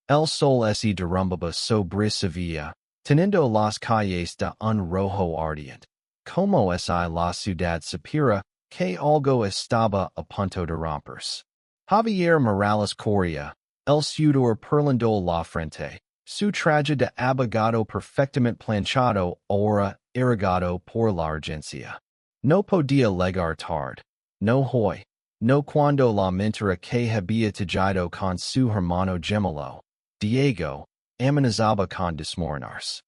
El sol se derrumbaba sobre Sevilla, teniendo las calles de un rojo ardiente. Como si la ciudad supiera que algo estaba a punto de romperse. Javier Morales Correa, el sudor perlando la frente. Su traje de abogado perfectamente planchado ahora irrigado por la urgencia. No podía llegar tarde. No hoy. No cuando la mentira que había tejido con su hermano Gemelo, Diego, amenazaba con desmoronarse.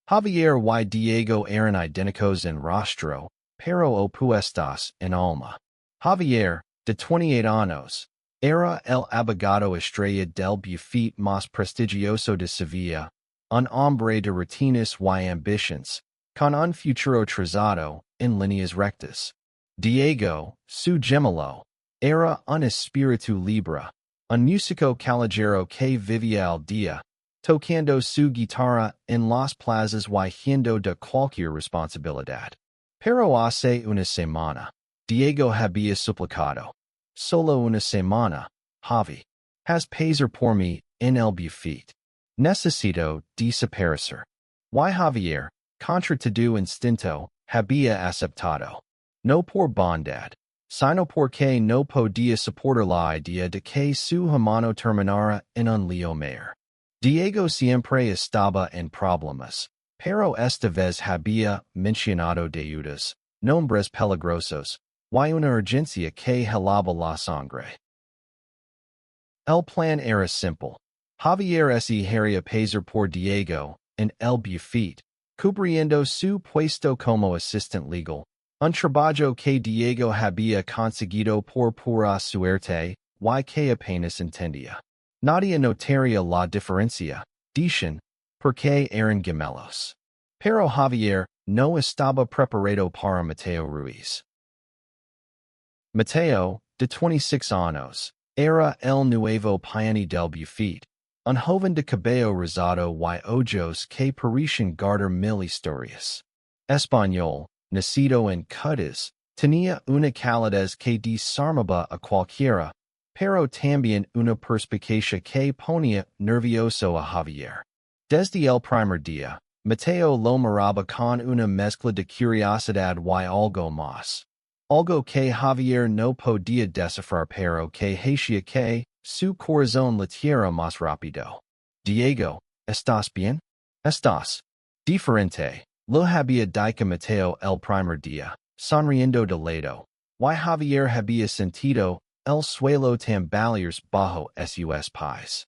Javier y Diego eran idénticos en rostro, pero opuestos en alma. Javier, de 28 años, era el abogado estrella del bufete más prestigioso de Sevilla, un hombre de rutinas y ambitions, con un futuro trazado en líneas rectas. Diego, su gemelo, era un espíritu libre, un músico callejero que vivía al día, tocando su guitarra en las plazas y huyendo de cualquier responsabilidad. Pero hace una semana, Diego había suplicado. Solo una semana, Javi. Has pasar por mí en el bufete. Necesito desaparecer. Y Javier, contra todo instinto, había aceptado. No por bondad, sino porque no podía soportar la idea de que su hermano terminara en un lío mayor. Diego siempre estaba en problemas, pero esta vez había mencionado deudas, nombres peligrosos, y una urgencia que helaba la sangre. El plan era simple. Javier se haría pasar por Diego en el bufete, cubriendo su puesto como asistente legal, un trabajo que Diego había conseguido por pura suerte, y que apenas entendía. Nadie notaría la diferencia, dicen, porque eran gemelos. Pero Javier no estaba preparado para Mateo Ruiz. Mateo, de 26 años, era el nuevo peón del bufete, un joven de cabello rosado y ojos que parecían guardar 1000 historias. Español, nacido en Cádiz, tenía una calidez que desarmaba a cualquiera, pero también una perspicacia que ponía nervioso a Javier. Desde el primer día, Mateo lo miraba con una mezcla de curiosidad y algo más. Algo que Javier no podía descifrar pero que hacía que su corazón latiera más rápido. Diego, ¿estás bien? ¿Estás diferente? Lo había dicho Mateo el primer día, sonriendo de lado. Y Javier había sentido el suelo tambalear bajo sus pies.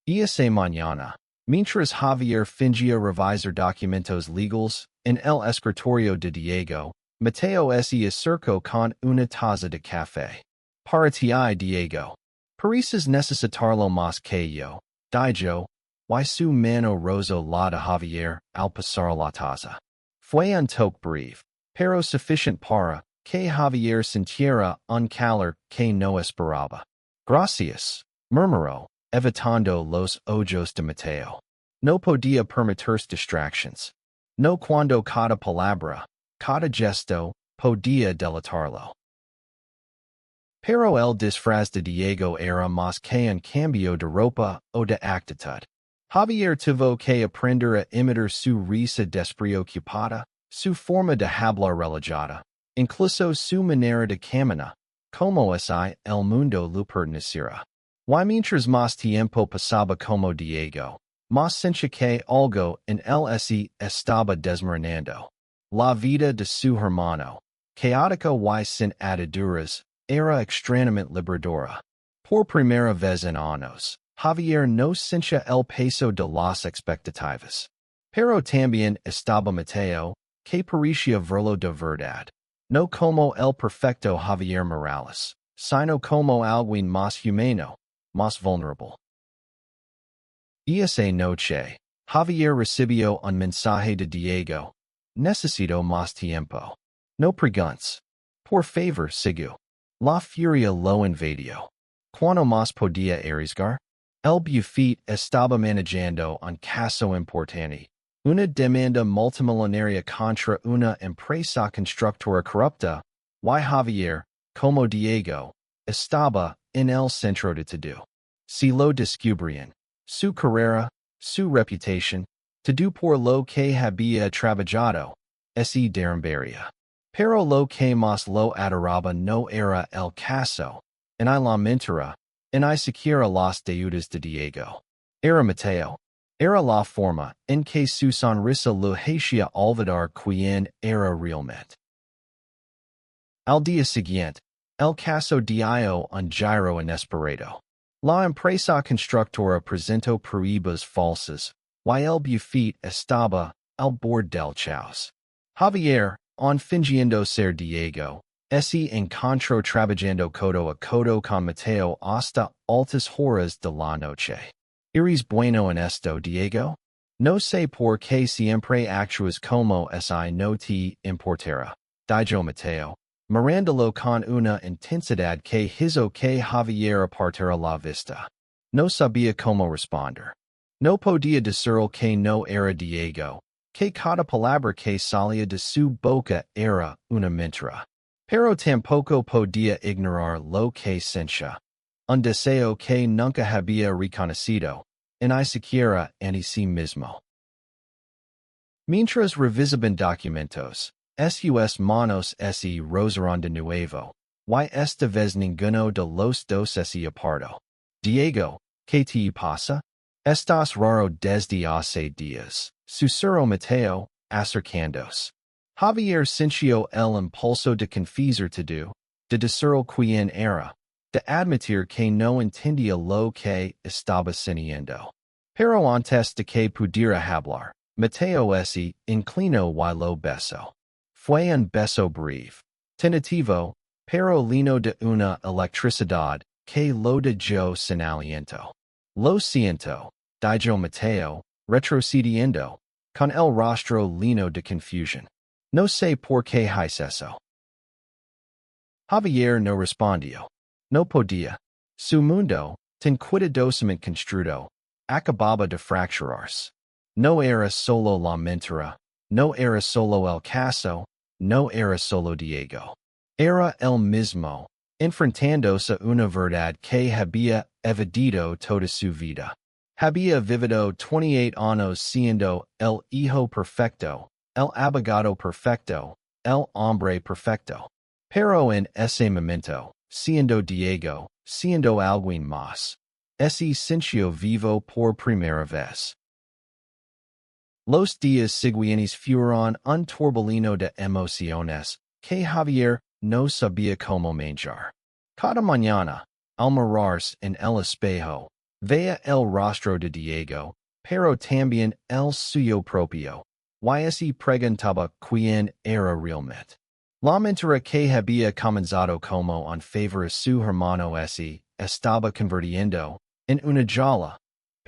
Esa mañana, mientras Javier fingía revisar documentos legales en el escritorio de Diego, Mateo se acercó con una taza de café. Para ti, Diego. Pareces necesitarlo más que yo, dijo, y su mano rozó la de Javier al pasar la taza. Fue un toque breve, pero suficiente para que Javier sintiera un calor que no esperaba. Gracias, murmuró, evitando los ojos de Mateo. No podía permitirse distractions. No cuando cada palabra, cada gesto, podía delatarlo. Pero el disfraz de Diego era más que un cambio de ropa o de actitud. Javier tuvo que aprender a imitar su risa despreocupada, su forma de hablar relajada, incluso su manera de caminar, como si el mundo lo perteneciera. Y mientras más tiempo pasaba como Diego, más sentía que algo en él se estaba desmoronando. La vida de su hermano, caótica y sin ataduras, era extrañamente liberadora. Por primera vez en años, Javier no sentía el peso de las expectativas. Pero también estaba Mateo, que parecía verlo de verdad. No como el perfecto Javier Morales, sino como alguien más humano, más vulnerable. Esa noche, Javier recibió un mensaje de Diego. Necesito más tiempo. No preguntes. Por favor, sigue. La furia lo invadió. ¿Cuándo más podía arriesgar? El bufete estaba manejando un caso importante. Una demanda multimillonaria contra una empresa constructora corrupta. Y Javier, como Diego, estaba en el centro de todo. si lo descubrian, su carrera, su reputación, todo por lo que había trabajado, se derrumbaría. Pero lo que más lo adoraba no era el caso, en la mentira, en siquiera las deudas de Diego. Era Mateo. Era la forma en que su sonrisa lo hacía olvidar quien era realmente. Al día siguiente, el caso dio un giro inesperado. La empresa constructora presentó pruebas falsas, y el buffet estaba al borde del caos. Javier, fingiendo ser Diego, se encontró trabajando codo a codo con Mateo hasta altas horas de la noche. ¿Eres bueno en esto, Diego? No sé por qué siempre actúas como si no te importara, dijo Mateo, mirándolo con una intensidad que hizo que Javier apartara la vista. No sabía cómo responder. No podía decir que no era Diego, que cada palabra que salía de su boca era una mentira. Pero tampoco podía ignorar lo que sentía. Un deseo que nunca había reconocido, ni siquiera en sí mismo. Mientras revisaban documentos, sus manos se rozaron de nuevo, y esta vez ninguno de los dos se apartó. Diego, ¿qué te pasa? Estás raro desde hace días, susurró Mateo, acercándose. Javier sintió el impulso de confesar todo, de decir quién era, de admitir que no entendía lo que estaba sintiendo. Pero antes de que pudiera hablar, Mateo se inclinó y lo besó. Fue un beso breve, tentativo, pero lleno de una electricidad que lo dejó sin aliento. Lo siento, dijo Mateo, retrocediendo, con el rostro lleno de confusión. No sé por qué hice eso. Javier no respondió. No podía. Su mundo, tan cuidadosamente construido, acababa de fracturarse. No era solo la mentira, no era solo el caso, no era solo Diego. Era él mismo, enfrentándose a una verdad que había evadido toda su vida. Había vivido 28 años siendo el hijo perfecto, el abogado perfecto, el hombre perfecto. Pero en ese momento, siendo Diego, siendo alguien más, se sintió vivo por primera vez. Los días siguientes fueron un torbellino de emociones que Javier no sabía cómo manejar. Cada mañana, al mirarse en el espejo, veía el rostro de Diego, pero también el suyo propio, y se preguntaba quién era realmente. La mentira que había comenzado como un favor a su hermano se estaba convirtiendo en una jala,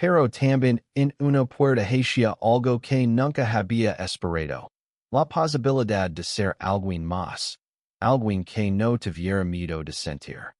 pero también en una puerta hacia algo que nunca había esperado, la posibilidad de ser alguien más, alguien que no tuviera miedo de sentir.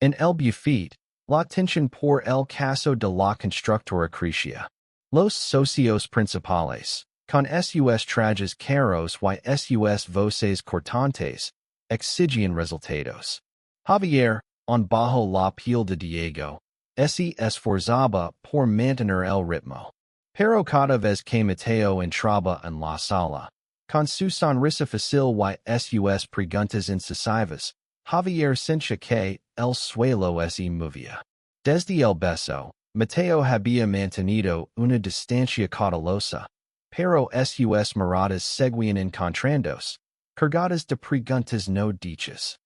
En el buffet, la tensión por el caso de la constructora crecía. Los socios principales, con sus trajes caros y sus voces cortantes, exigían resultados. Javier, bajo la piel de Diego, se esforzaba por mantener el ritmo. Pero cada vez que Mateo entraba en la sala, con su sonrisa fácil y sus preguntas incisivas, Javier sentía que el suelo se movía. Desde el beso, Mateo había mantenido una distancia cautelosa, pero sus miradas seguían encontrándose, cargadas de preguntas no dichas.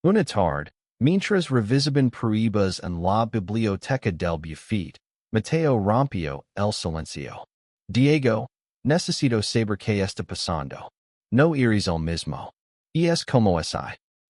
Una tarde, mientras revisaban pruebas en la biblioteca del buffet, Mateo rompió el silencio. Diego, necesito saber qué está pasando. No eres el mismo. Y es como si.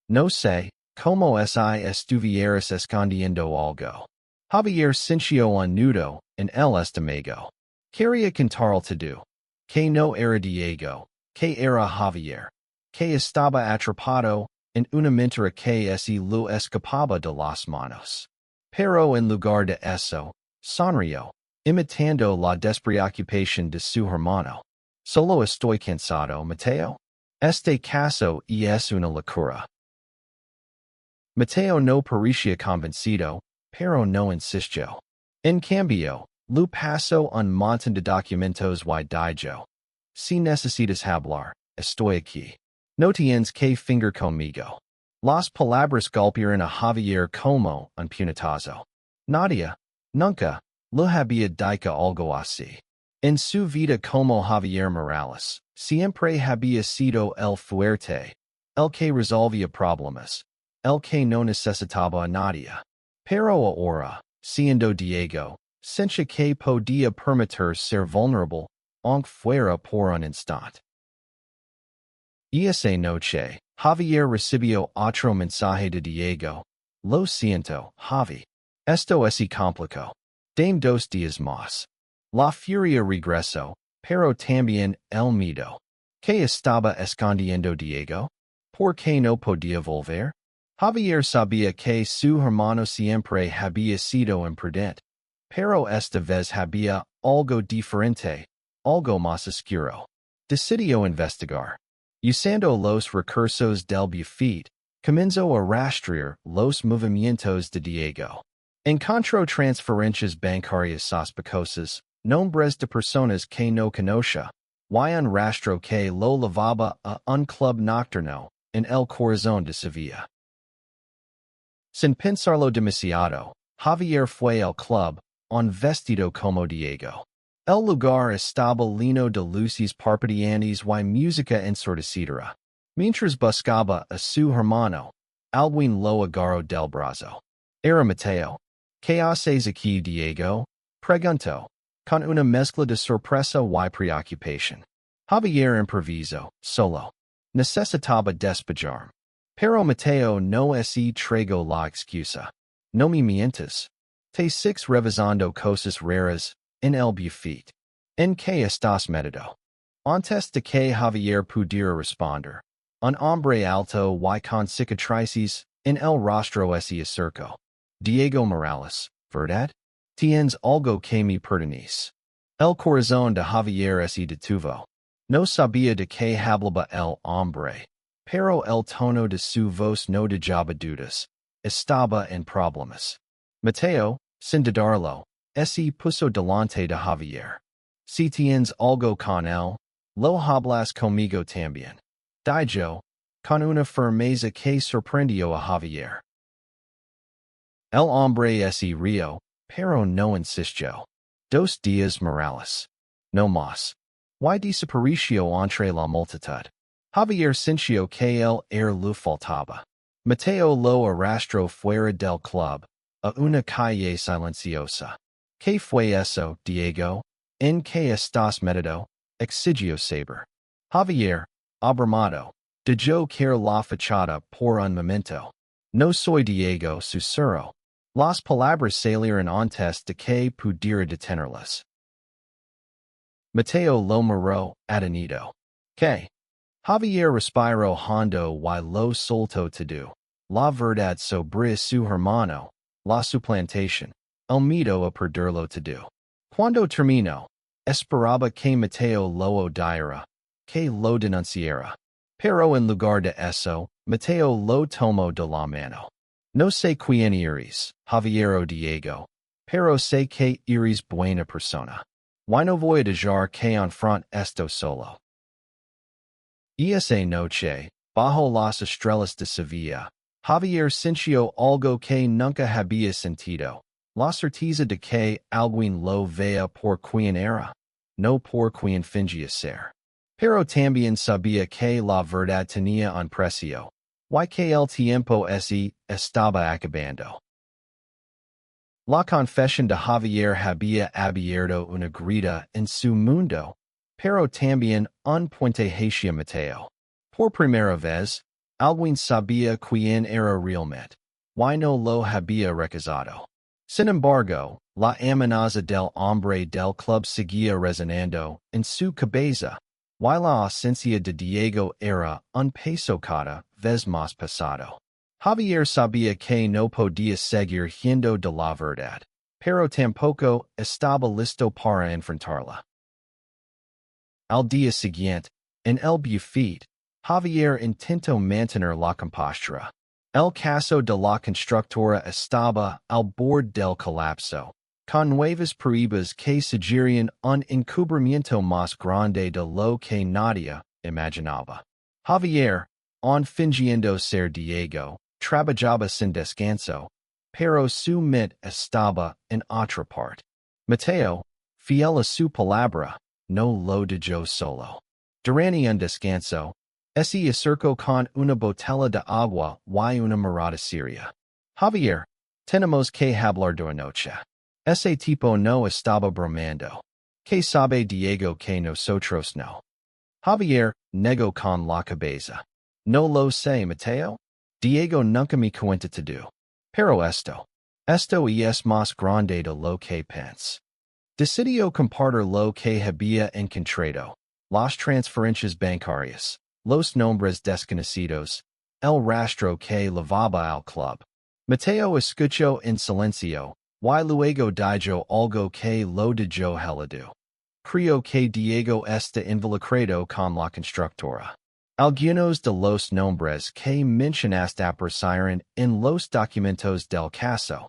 No sé, como si estuvieras escondiendo algo. Javier sintió un nudo en el estómago. Quería contarle todo. Que no era Diego, que era Javier, que estaba atrapado en una mentira que se lo escapaba de las manos. Pero en lugar de eso, sonrió, imitando la despreocupación de su hermano. Solo estoy cansado, Mateo. Este caso es una locura. Mateo no parecía convencido, pero no insistió. En cambio, lo paso un montón de documentos y dijo, si necesitas hablar, estoy aquí. No tienes que finger conmigo. Las palabras golpearon a Javier como un puñetazo. Nadia, nunca, lo había dicho algo así. En su vida como Javier Morales, siempre había sido el fuerte, el que resolvía problemas, el que no necesitaba a Nadia. Pero ahora, siendo Diego, sentía que podía permitir ser vulnerable, aunque fuera por un instante. Esa noche, Javier recibió otro mensaje de Diego. Lo siento, Javi. Esto es complicado. Dame 2 días más. La furia regresó, pero también el miedo. ¿Qué estaba escondiendo Diego? ¿Por qué no podía volver? Javier sabía que su hermano siempre había sido imprudente, pero esta vez había algo diferente, algo más oscuro. Decidió investigar. Usando los recursos del buffet, comenzó a rastrear los movimientos de Diego. Encontró transferencias bancarias sospechosas, nombres de personas que no conocía, y un rastro que lo llevaba a un club nocturno en el corazón de Sevilla. Sin pensarlo demasiado, Javier fue al club, un vestido como Diego. El lugar estaba lleno de luces parpadeantes y música ensordecedora. Mientras buscaba a su hermano, alguien lo agarró del brazo. Era Mateo. ¿Qué haces aquí, Diego? Preguntó, con una mezcla de sorpresa y preocupación. Javier improvisó, solo. Necesitaba despejarme. Pero Mateo no se tragó la excusa. No me mientas. Te six revisando cosas raras en el buffet. ¿En qué estás metido? Antes de que Javier pudiera responder, un hombre alto y con cicatrices en el rostro se acercó. Diego Morales, ¿verdad? Tienes algo que me pertenece. El corazón de Javier se detuvo. No sabía de qué hablaba el hombre, pero el tono de su voz no dejaba dudas. Estaba en problemas. Mateo, sin dudarlo, se puso delante de Javier. Si tienes algo con él, lo hablas conmigo también. Dijo, con una firmeza que sorprendió a Javier. El hombre se rió, pero no insistió. 2 días Morales. No más. Y desapareció entre la multitud. Javier sintió que lo faltaba. Mateo lo arrastró fuera del club, a una calle silenciosa. ¿Qué fue eso, Diego? ¿En qué estás metido? Exigió saber. Javier, abrumado, dejó caer la fachada por un momento. No soy Diego, susurró. Las palabras salieron antes de que pudiera detenerlas. Mateo lo miró, atenido. ¿Qué? Javier respiró hondo y lo soltó todo. La verdad sobre su hermano, la suplantación, el miedo a perderlo todo. Cuando terminó, esperaba que Mateo lo odiara, que lo denunciara. Pero en lugar de eso, Mateo lo tomó de la mano. No sé quién eres, Javier o Diego, pero sé que eres buena persona. Y no voy a dejar que enfrente esto solo. Esa noche, bajo las estrellas de Sevilla, Javier sintió algo que nunca había sentido, la certeza de que alguien lo veía por quien era, no por quien fingía ser. Pero también sabía que la verdad tenía un precio, y que el tiempo estaba acabando. La confesión de Javier había abierto una grita en su mundo, pero también un puente hacia Mateo. Por primera vez, alguien sabía quién era realmente, y no lo había rechazado. Sin embargo, la amenaza del hombre del club seguía resonando en su cabeza, y la ausencia de Diego era un peso cada vez más pesado. Javier sabía que no podía seguir yendo de la verdad, pero tampoco estaba listo para enfrentarla. Al día siguiente, en el buffet, Javier intentó mantener la compostura. El caso de la constructora estaba al borde del colapso, con nuevas pruebas que sugerían un encubrimiento más grande de lo que nadie imaginaba. Javier, on fingiendo ser Diego, trabajaba sin descanso, pero su mente estaba en otra parte. Mateo, fiel a su palabra, no lo dejó solo. Durante un descanso, se acercó con una botella de agua y una mirada seria. Javier, tenemos que hablar de noche. Ese tipo no estaba bromeando. ¿Qué sabe Diego que nosotros no? Javier negó con la cabeza. No lo sé, Mateo. Diego nunca me cuenta todo. Pero esto es más grande de lo que pienso. Decidió compartir lo que había encontrado, las transferencias bancarias, los nombres desconocidos, el rastro que llevaba al club. Mateo escuchó en silencio, y luego dijo algo que lo dejó helado. Creo que Diego está involucrado con la constructora. Algunos de los nombres que mencionaste aparecieron en los documentos del caso.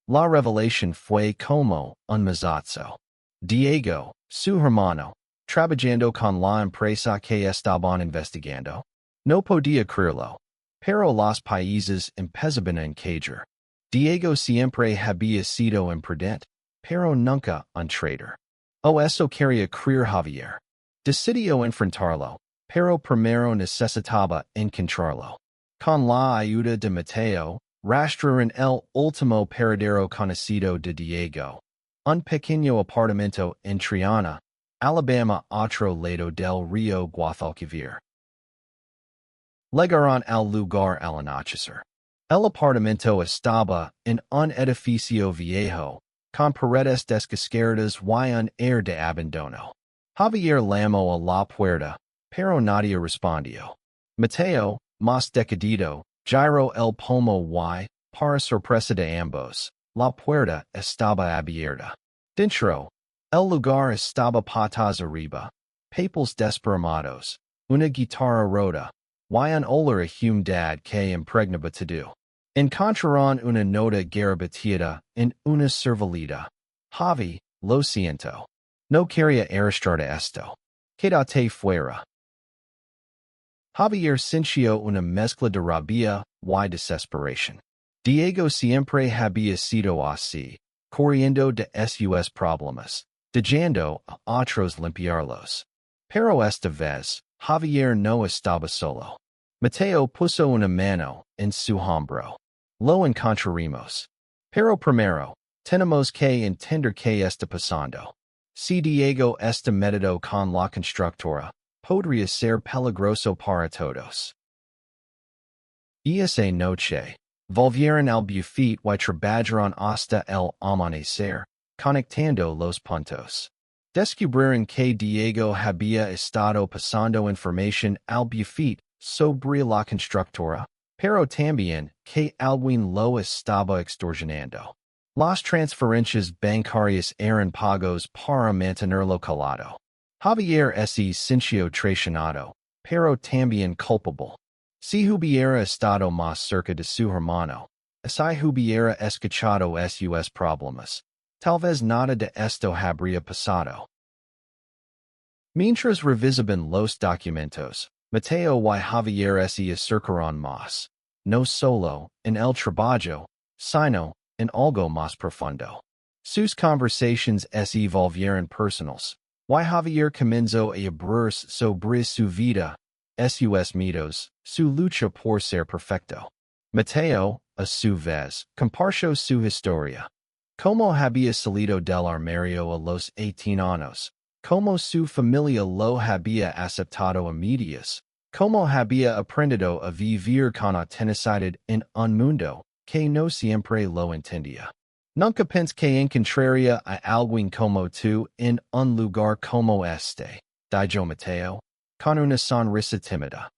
La revelación fue como un mazazo. Diego, su hermano, trabajando con la empresa que estaban investigando. No podía creerlo. Pero los países empezaban a encajar. Diego siempre había sido imprudente, pero nunca un traitor. O eso quería creer Javier. Decidió enfrentarlo, pero primero necesitaba encontrarlo. Con la ayuda de Mateo, rastraron el último paradero conocido de Diego. Un pequeño apartamento en Triana, Alabama, otro lado del río Guadalquivir. Llegaron al lugar al anochecer. El apartamento estaba en un edificio viejo, con paredes descascaradas y un aire de abandono. Javier llamó a la puerta, pero nadie respondió. Mateo, más decidido, giró el pomo y, para sorpresa de ambos, la puerta estaba abierta. Dentro, el lugar estaba patas arriba, papeles desparramados, una guitarra rota, y un olor a humedad que impregnaba todo. Encontraron una nota garabatiada en una servileta. Javi, lo siento. No quería arrastrar esto. Quédate fuera. Javier sintió una mezcla de rabia y desesperación. Diego siempre había sido así, corriendo de sus problemas, dejando a otros limpiarlos. Pero esta vez, Javier no estaba solo. Mateo puso una mano en su hombro. Lo encontraremos. Pero primero, tenemos que entender qué está pasando. Si Diego está metido con la constructora, podría ser peligroso para todos. Esa noche, volvieron al buffet y trabajaron hasta el amanecer, conectando los puntos. Descubrieron que Diego había estado pasando información al buffet sobre la constructora, pero también que alguien lo estaba extorsionando. Las transferencias bancarias eran pagos para mantenerlo calado. Javier se sintió traicionado, pero también culpable. Si hubiera estado más cerca de su hermano, si hubiera escuchado sus problemas, tal vez nada de esto habría pasado. Mientras revisaban los documentos, Mateo y Javier se acercaron más, no solo en el trabajo, sino en algo más profundo. Sus conversations se volvieron personales, y Javier comenzó a hablar sobre su vida, sus mitos, su lucha por ser perfecto. Mateo, a su vez, compartió su historia. Como había salido del armario a los 18 años, como su familia lo había aceptado a medias, como había aprendido a vivir con autenticidad en un mundo que no siempre lo entendía. Nunca pensé que encontraría a alguien como tú en un lugar como este, dijo Mateo, con una sonrisa tímida.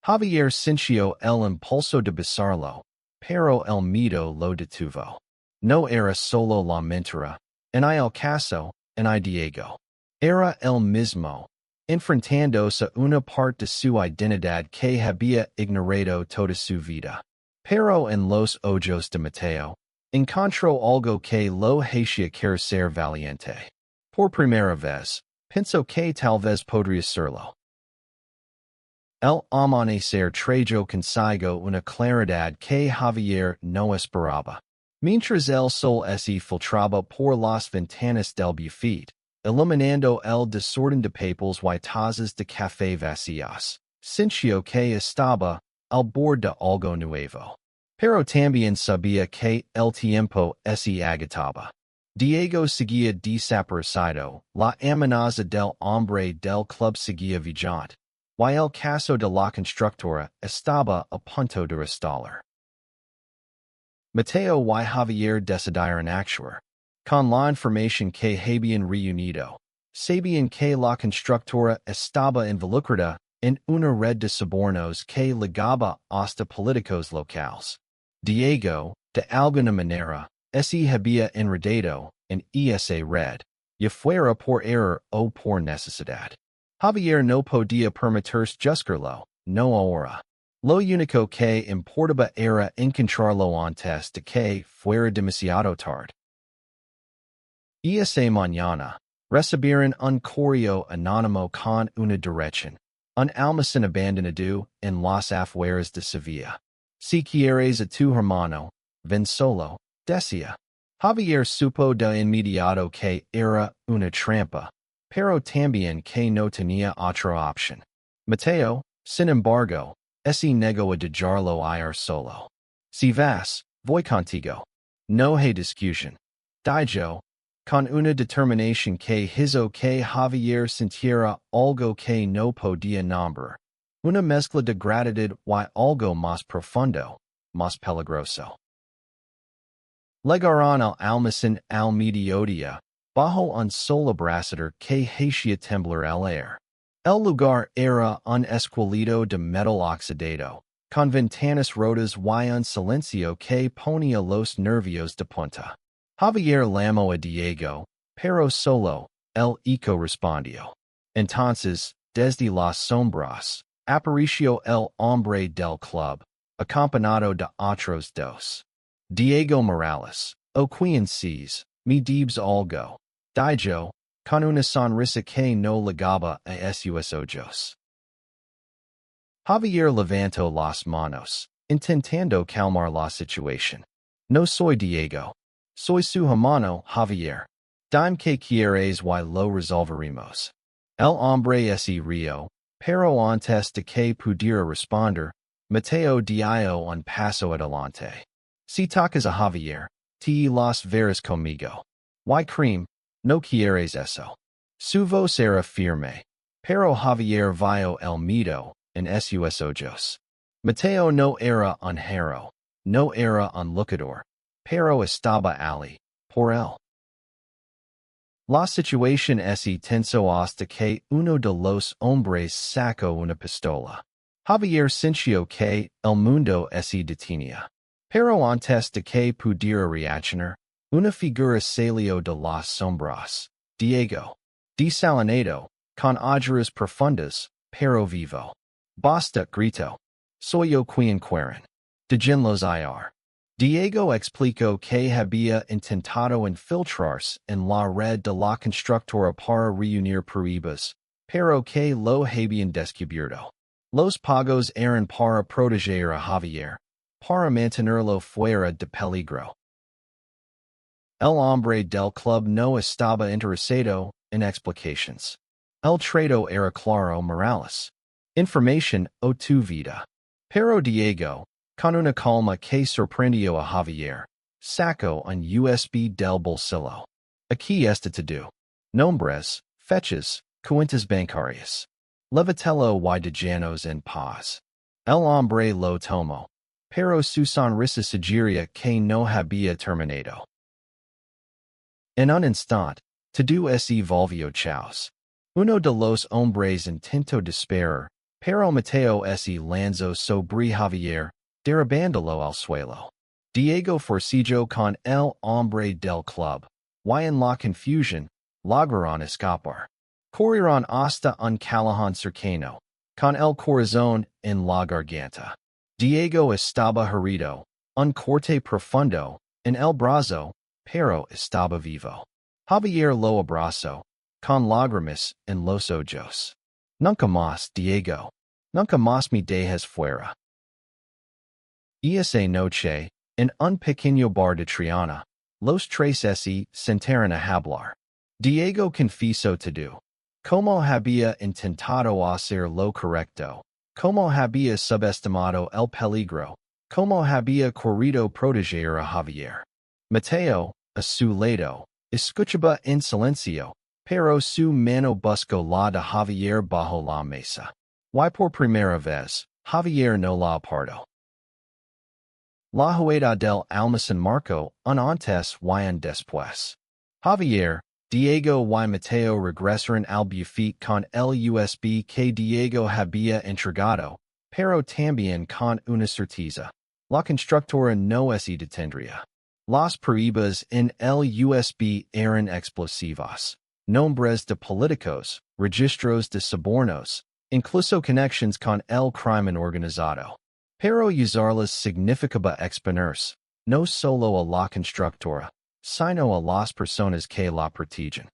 Javier sintió el impulso de besarlo, pero el miedo lo detuvo. No era solo la mentira, en el caso, en Diego. Era el mismo, enfrentándose a una parte de su identidad que había ignorado toda su vida. Pero en los ojos de Mateo, encontró algo que lo hacía querer ser valiente. Por primera vez, pensó que tal vez podría serlo. El amanecer trajo consigo una claridad que Javier no esperaba. Mientras el sol se filtraba por las ventanas del buffet, iluminando el desorden de papeles y tazas de café vacías, sintió que estaba al borde de algo nuevo. Pero también sabía que el tiempo se agotaba. Diego seguía desaparecido, la amenaza del hombre del club seguía vigente, y el caso de la constructora estaba a punto de estallar. Mateo y Javier decidieron actuar. Con la información que habían reunido, sabían que la constructora estaba involucrada en una red de sobornos que ligaba hasta políticos locales. Diego, de alguna manera, se había enredado en esa red, ya fuera por error o por necesidad. Javier no podía permitirse juzgarlo, no ahora. Lo único que importaba era encontrarlo antes de que fuera demasiado tarde. Esa mañana, recibieron un correo anónimo con una dirección, un almacén abandonado en las afueras de Sevilla. Si quieres a tu hermano, ven solo, decía. Javier supo de inmediato que era una trampa, pero también que no tenía otra opción. Mateo, sin embargo, se negó a dejarlo ir solo. Si vas, voy contigo. No hay discusión. Dijo, con una determinación que hizo que Javier sintiera algo que no podía nombrar. Una mezcla de gratitud y algo más profundo, más peligroso. Llegaron al almacén al mediodía, bajo un sol abrasador que hacía temblar el aire. El lugar era un escuelito de metal oxidado, con ventanas rotas y un silencio que ponía los nervios de punta. Javier llamó a Diego, pero solo, el eco respondió. Entonces, desde las sombras, apareció el hombre del club, acompañado de otros dos. Diego Morales, o quien sees, me debes algo, dijo, con una sonrisa que no ligaba a sus ojos. Javier levantó las manos, intentando calmar la situación. No soy Diego. Soy su hermano, Javier. Dime que quieres y lo resolveremos. El hombre se rió, pero antes de que pudiera responder, Mateo dio un paso adelante. Si tocas a Javier, te las verás conmigo. Y cream, no quieres eso. Su voz era firme, pero Javier vio el miedo en sus ojos. Mateo no era un héroe, no era un luchador, pero estaba allí, por él. La situación se tensó hasta que uno de los hombres sacó una pistola. Javier sintió que el mundo se detenía. Pero antes de que pudiera reaccionar, una figura salió de las sombras. Diego. Desalinado, con ojeras profundas, pero vivo. Basta, gritó. Soy yo quien quieren. Déjenlos ir. Diego explicó que había intentado infiltrarse en la red de la constructora para reunir pruebas, pero que lo habían descubierto. Los pagos eran para proteger a Javier, para mantenerlo fuera de peligro. El hombre del club no estaba interesado en explicaciones. El trato era claro. Morales. Información o tu vida. Pero Diego, con una calma que sorprendió a Javier, sacó un USB del bolsillo. Aquí está todo. Nombres, fechas, cuentas bancarias. Levítelo y déjanos en paz. El hombre lo tomó, pero su sonrisa sugería que no había terminado. En un instante, todo se volvió chaos. Uno de los hombres intentó disparar, pero Mateo se lanzó sobre Javier, derribándolo al suelo. Diego forcejeó con el hombre del club, y en la confusión, lograron escapar. Corrieron hasta un callejón cercano, con el corazón en la garganta. Diego estaba herido, un corte profundo, en el brazo, pero estaba vivo. Javier lo abrazó, con lágrimas en los ojos. Nunca más, Diego. Nunca más me dejes fuera. Esa noche, en un pequeño bar de Triana, los tres se sentaron a hablar. Diego confesó todo. Como había intentado hacer lo correcto, como había subestimado el peligro, como había corrido proteger a Javier. Mateo, a su lado, escuchaba en silencio, pero su mano buscó la de Javier bajo la mesa. Y por primera vez, Javier no la apartó. La huida del almacén marcó un antes y un después. Javier, Diego y Mateo regresaron al buffet con el USB que Diego había entregado, pero también con una certeza. La constructora no se detendría. Las pruebas en el USB eran explosivas. Nombres de políticos, registros de sobornos, incluso conexiones con el crimen organizado. Pero usarlas significaba exponerse, no solo a la constructora, sino a las personas que la protegen.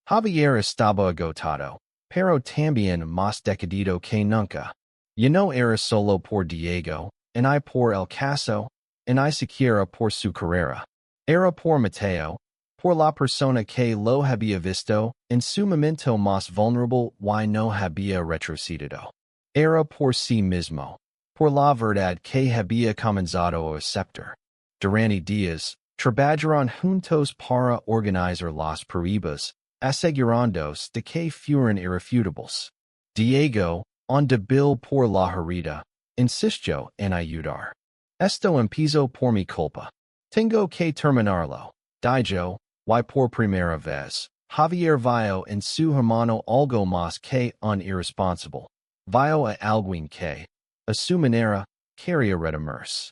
Javier estaba agotado, pero también más decidido que nunca. Y no era solo por Diego, y por el caso, y siquiera por su carrera. Era por Mateo, por la persona que lo había visto en su momento más vulnerable y no había retrocedido. Era por sí mismo, por la verdad que había comenzado a aceptar. Durante días, trabajaron juntos para organizar las pruebas, asegurándose de que fueran irrefutables. Diego, on débil por la herida, insistió en ayudar. Esto empezó por mi culpa. Tengo que terminarlo. Dijo, y por primera vez, Javier vio en su hermano algo más que un irresponsable. Vio a alguien que, a su manera, quería redimirse.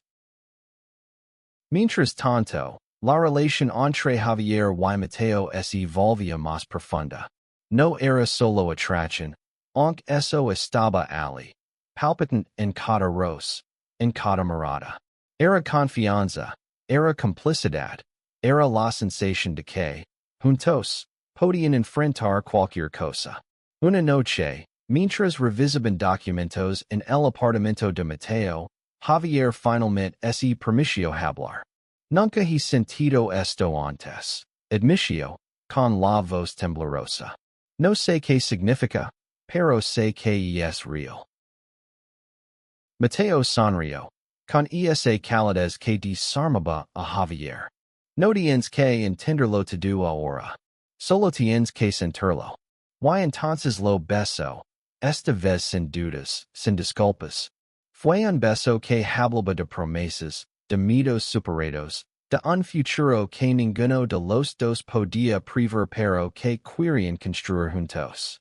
Mientras tanto, la relación entre Javier y Mateo se volvía más profunda. No era solo atracción, aunque eso estaba allí, palpitante en cada roce, en cada mirada. Era confianza, era complicidad, era la sensación de que, juntos, podían enfrentar cualquier cosa. Una noche, mientras revisaban documentos en el apartamento de Mateo, Javier finalmente se permitió hablar. Nunca he sentido esto antes, admitió, con la voz temblorosa. No sé qué significa, pero sé que es real. Mateo sonrió, con esa calidez que desarmaba a Javier. No tienes que entenderlo todo ahora. Solo tienes que sentirlo. Y entonces lo beso, esta vez sin dudas, sin disculpas. Fue un beso que hablaba de promesas, de miedos superados, de un futuro que ninguno de los dos podía prever pero que querían construir juntos.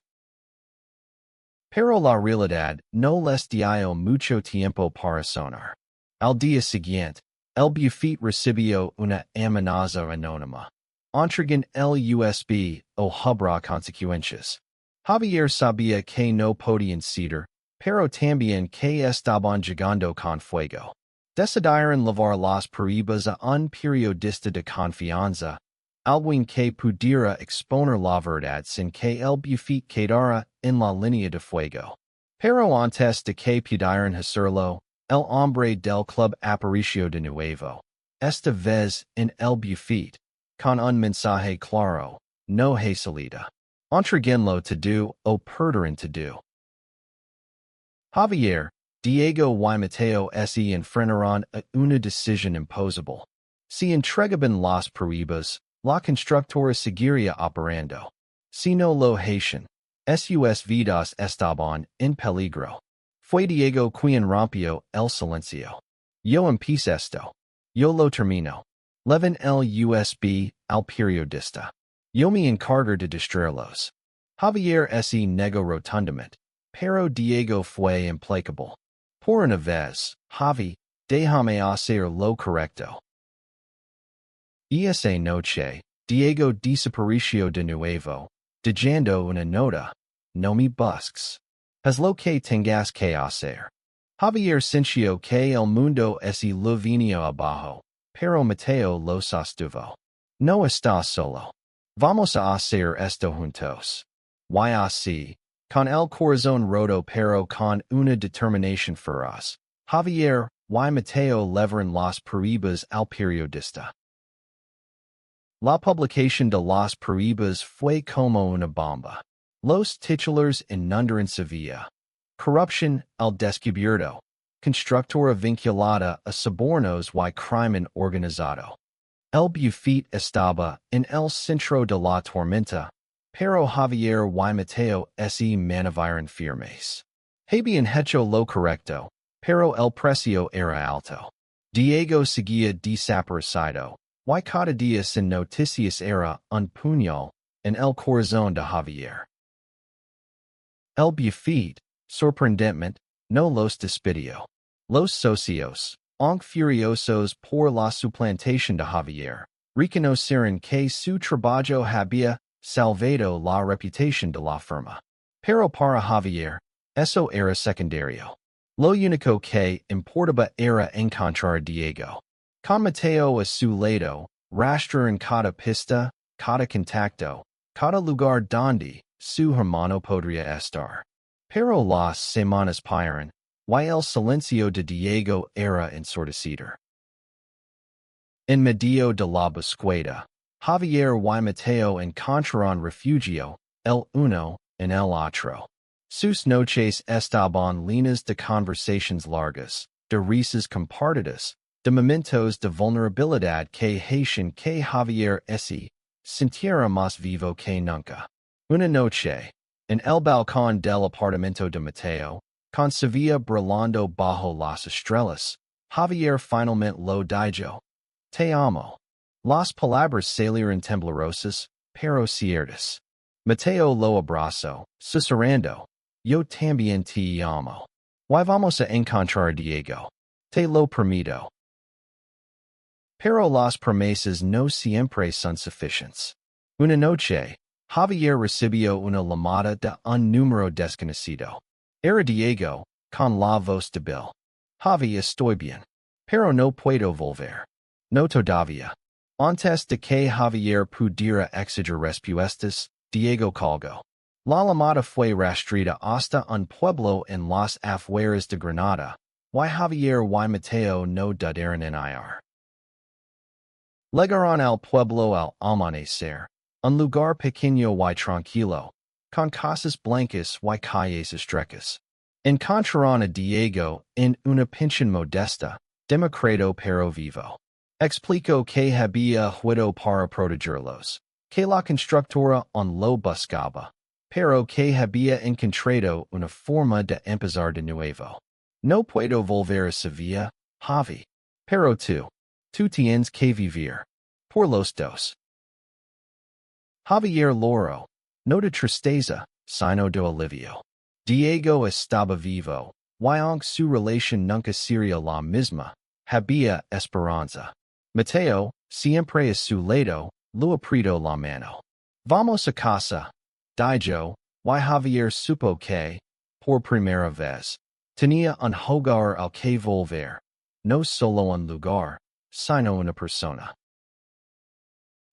Pero la realidad no les dio mucho tiempo para sonar. Al día siguiente, el buffet recibió una amenaza anónima. Entregan el USB o habrá consecuencias. Javier sabía que no podían ceder, pero también que estaban llegando con fuego. Decidieron llevar las pruebas a un periodista de confianza, alguien que pudiera exponer la verdad sin que el buffet quedara en la línea de fuego. Pero antes de que pudieran hacerlo, el hombre del club apareció de nuevo, esta vez en el buffet, con un mensaje claro, no hay salida. Entreguenlo todo o perderán todo. Javier, Diego y Mateo se enfrentaron a una decisión imposible. Si entregaban las pruebas, la constructora seguiría operando. Si no lo hacían, sus vidas estaban en peligro. Fue Diego quien rompió el silencio. Yo empecé esto. Yo lo termino. Leven el USB al periodista. Yo me encargo de destruirlos. Javier se negó rotundamente, pero Diego fue implacable. Por una vez, Javi, déjame hacer lo correcto. Esa noche, Diego desapareció de nuevo, Dejando una nota, no me busques. Has lo que tengas que hacer. Javier sintió que el mundo se lo venía abajo, pero Mateo lo sostuvo. No estás solo. Vamos a hacer esto juntos. Y así, con el corazón roto pero con una determinación feroz, Javier y Mateo levaron las pruebas al periodista. La publicación de las pruebas fue como una bomba. Los titulares inundaron Sevilla. Corrupción al descubierto. Constructora vinculada a sobornos y crimen organizado. El buffet estaba en el centro de la tormenta, pero Javier y Mateo se manuvieron firmes. Habían hecho lo correcto, pero el precio era alto. Diego seguía desaparecido, y cada día sin noticias era un puñal en el corazón de Javier. El buffet, sorprendentemente, no los despidió. Los socios, aunque furiosos por la suplantación de Javier, reconocieron que su trabajo había salvado la reputación de la firma. Pero para Javier, eso era secundario. Lo único que importaba era encontrar a Diego. Con Mateo a su lado, rastrearon cada pista, cada contacto, cada lugar donde su hermano podría estar. Pero las semanas pasaron, y el silencio de Diego era ensordecedor. En medio de la búsqueda, Javier y Mateo encontraron refugio, el uno en el otro. Sus noches estaban llenas de conversaciones largas, de risas compartidas, de momentos de vulnerabilidad que hacían que Javier se sintiera más vivo que nunca. Una noche, en el balcón del apartamento de Mateo, con Sevilla brillando bajo las estrellas, Javier finalmente lo dijo. Te amo. Las palabras salieron temblorosas, pero ciertas. Mateo lo abrazó, susurrando. Yo también te amo. Y vamos a encontrar a Diego. Te lo prometo. Pero las promesas no siempre son suficientes. Una noche, Javier recibió una llamada de un número desconocido. Era Diego, con la voz débil. Javi, estoy bien. Pero no puedo volver. No todavía. Antes de que Javier pudiera exigir respuestas, Diego colgó. La llamada fue rastreada hasta un pueblo en las afueras de Granada, y Javier y Mateo no dudaron en ir. Llegaron al pueblo al amanecer, un lugar pequeño y tranquilo, con casas blancas y calles estrechas. Encontraron a Diego en una pensión modesta, democrático pero vivo. Explicó que había huido para protegerlos, que la constructora aún lo buscaba, pero que había encontrado una forma de empezar de nuevo. No puedo volver a Sevilla, Javi. Pero tú tienes que vivir. Por los dos. Javier Loro, no de tristeza, sino de alivio. Diego estaba vivo, y aunque su relación nunca sería la misma, había esperanza. Mateo, siempre a su lado, lo apretó la mano. Vamos a casa, dijo, y Javier supo que, por primera vez, tenía un hogar al que volver, no solo un lugar, sino una persona.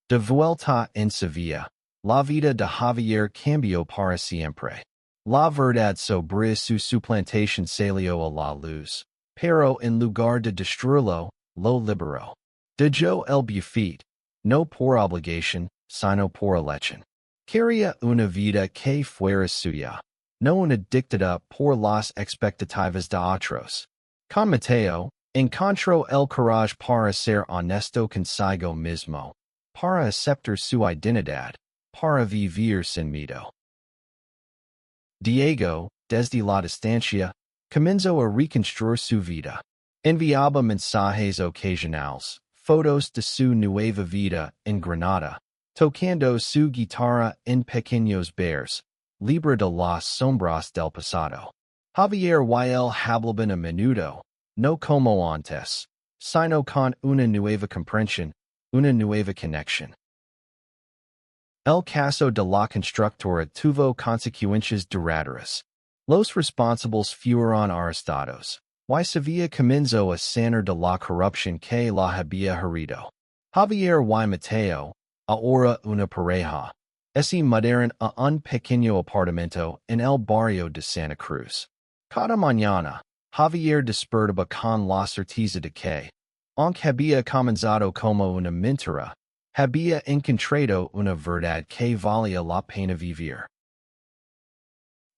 De vuelta en Sevilla, la vida de Javier cambió para siempre. La verdad sobre su suplantación salió a la luz, pero en lugar de destruirlo, lo liberó. Dejó el buffet, no por obligación, sino por elección. Quería una vida que fuera suya, no una dictada por las expectativas de otros. Con Mateo, encontró el coraje para ser honesto consigo mismo, para aceptar su identidad, para vivir sin miedo. Diego, desde la distancia, comenzó a reconstruir su vida. Enviaba mensajes ocasionales, fotos de su nueva vida en Granada, tocando su guitarra en pequeños bares, libre de las sombras del pasado. Javier y él hablaban a menudo, no como antes, sino con una nueva comprensión, una nueva conexión. El caso de la constructora tuvo consecuencias duraderas. Los responsables fueron arrestados. Y Sevilla comenzó a sanar de la corrupción que la había herido. Javier y Mateo, ahora una pareja, se mudaron a un pequeño apartamento en el barrio de Santa Cruz. Cada mañana, Javier despertaba con la certeza de que, aunque había comenzado como una mentira, había encontrado una verdad que valía la pena vivir.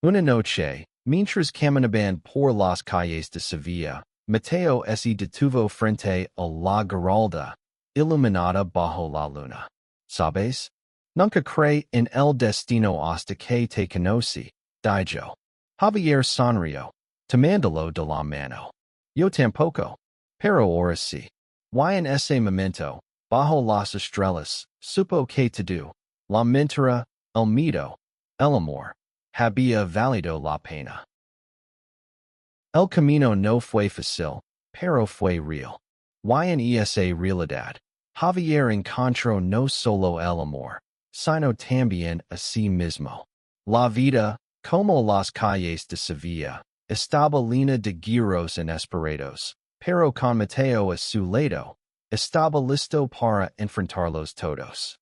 Una noche, mientras caminaban por las calles de Sevilla, Mateo se detuvo frente a la Giralda, iluminada bajo la luna. ¿Sabes? Nunca creí en el destino hasta que te conocí, dijo. Javier sonrió, tomándolo de la mano. Yo tampoco. Pero ahora sí. Y en ese momento, bajo las estrellas, supo que todo, la mentira, el miedo, el amor, había valido la pena. El camino no fue fácil, pero fue real. Y en esa realidad, Javier encontró no solo el amor, sino también a sí mismo. La vida, como las calles de Sevilla, estaba llena de giros inesperados, pero con Mateo a su lado, estaba listo para enfrentarlos todos.